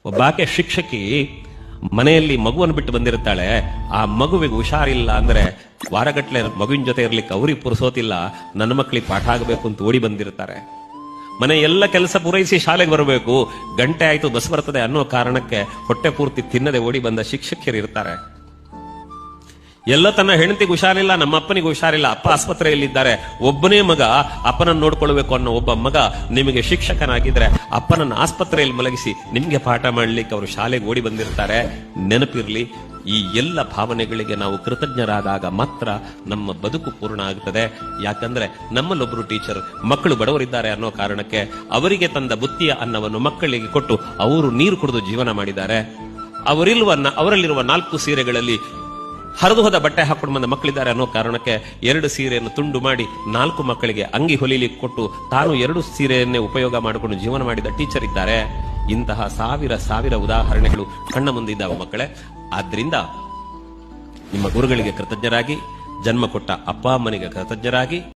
ಒಬ್ಬಾಕೆ ಶಿಕ್ಷಕಿ ಮನೆಯಲ್ಲಿ ಮಗುವನ್ನು ಬಿಟ್ಟು ಬಂದಿರ್ತಾಳೆ. ಆ ಮಗುವಿಗೆ ಹುಷಾರಿಲ್ಲ ಅಂದ್ರೆ ವಾರಗಟ್ಲೆ ಮಗುವಿನ ಜೊತೆ ಇರ್ಲಿಕ್ಕೆ ಅವ್ರಿಗೆ ಪುರುಸೋತಿಲ್ಲ, ನನ್ನ ಮಕ್ಕಳಿಗೆ ಪಾಠ ಆಗಬೇಕು ಅಂತ ಓಡಿ ಬಂದಿರ್ತಾರೆ. ಮನೆ ಎಲ್ಲ ಕೆಲಸ ಪೂರೈಸಿ ಶಾಲೆಗೆ ಬರಬೇಕು, ಗಂಟೆ ಆಯ್ತು ಬಸ್ ಬರ್ತದೆ ಅನ್ನೋ ಕಾರಣಕ್ಕೆ ಹೊಟ್ಟೆ ಪೂರ್ತಿ ತಿನ್ನದೆ ಓಡಿ ಬಂದ ಶಿಕ್ಷಕಿಯರು ಇರ್ತಾರೆ. ಎಲ್ಲ ತನ್ನ ಹೆಂಡತಿಗೆ ಹುಷಾರಿಲ್ಲ, ನಮ್ಮ ಅಪ್ಪನಿಗೆ ಹುಷಾರಿಲ್ಲ, ಅಪ್ಪ ಆಸ್ಪತ್ರೆಯಲ್ಲಿದ್ದಾರೆ, ಒಬ್ಬನೇ ಮಗ ಅಪ್ಪನನ್ನು ನೋಡ್ಕೊಳ್ಬೇಕು ಅನ್ನೋ ಒಬ್ಬ ಮಗ ನಿಮಗೆ ಶಿಕ್ಷಕನಾಗಿದ್ರೆ ಅಪ್ಪನನ್ನ ಆಸ್ಪತ್ರೆಯಲ್ಲಿ ಮಲಗಿಸಿ ನಿಮ್ಗೆ ಪಾಠ ಮಾಡ್ಲಿಕ್ಕೆ ಅವರು ಶಾಲೆಗೆ ಓಡಿ ಬಂದಿರ್ತಾರೆ. ನೆನಪಿರ್ಲಿ, ಈ ಎಲ್ಲ ಭಾವನೆಗಳಿಗೆ ನಾವು ಕೃತಜ್ಞರಾದಾಗ ಮಾತ್ರ ನಮ್ಮ ಬದುಕು ಪೂರ್ಣ ಆಗುತ್ತದೆ. ಯಾಕಂದ್ರೆ ನಮ್ಮಲ್ಲೊಬ್ರು ಟೀಚರ್ ಮಕ್ಕಳು ಬಡವರಿದ್ದಾರೆ ಅನ್ನೋ ಕಾರಣಕ್ಕೆ ಅವರಿಗೆ ತಂದ ಬುತ್ತಿಯ ಅನ್ನವನ್ನು ಮಕ್ಕಳಿಗೆ ಕೊಟ್ಟು ಅವರು ನೀರು ಕುಡಿದು ಜೀವನ ಮಾಡಿದ್ದಾರೆ. ಅವರಲ್ಲಿರುವ 4 ಸೀರೆಗಳಲ್ಲಿ ಹರಿದು ಹೋದ ಬಟ್ಟೆ ಹಾಕೊಂಡು ಬಂದ ಮಕ್ಕಳಿದ್ದಾರೆ ಅನ್ನೋ ಕಾರಣಕ್ಕೆ 2 ಸೀರೆಯನ್ನು ತುಂಡು ಮಾಡಿ 4 ಮಕ್ಕಳಿಗೆ ಅಂಗಿ ಹೊಲಿಲಿಕ್ಕೆ ಕೊಟ್ಟು ತಾನು 2 ಸೀರೆಯನ್ನೇ ಉಪಯೋಗ ಮಾಡಿಕೊಂಡು ಜೀವನ ಮಾಡಿದ ಟೀಚರ್ ಇದ್ದಾರೆ. ಇಂತಹ ಸಾವಿರ ಉದಾಹರಣೆಗಳು ಕಣ್ಣ ಮುಂದಿದ್ದಾವೆ ಮಕ್ಕಳೇ. ಆದ್ರಿಂದ ನಿಮ್ಮ ಗುರುಗಳಿಗೆ ಕೃತಜ್ಞರಾಗಿ, ಜನ್ಮ ಕೊಟ್ಟ ಅಪ್ಪ ಅಮ್ಮನಿಗೆ ಕೃತಜ್ಞರಾಗಿ,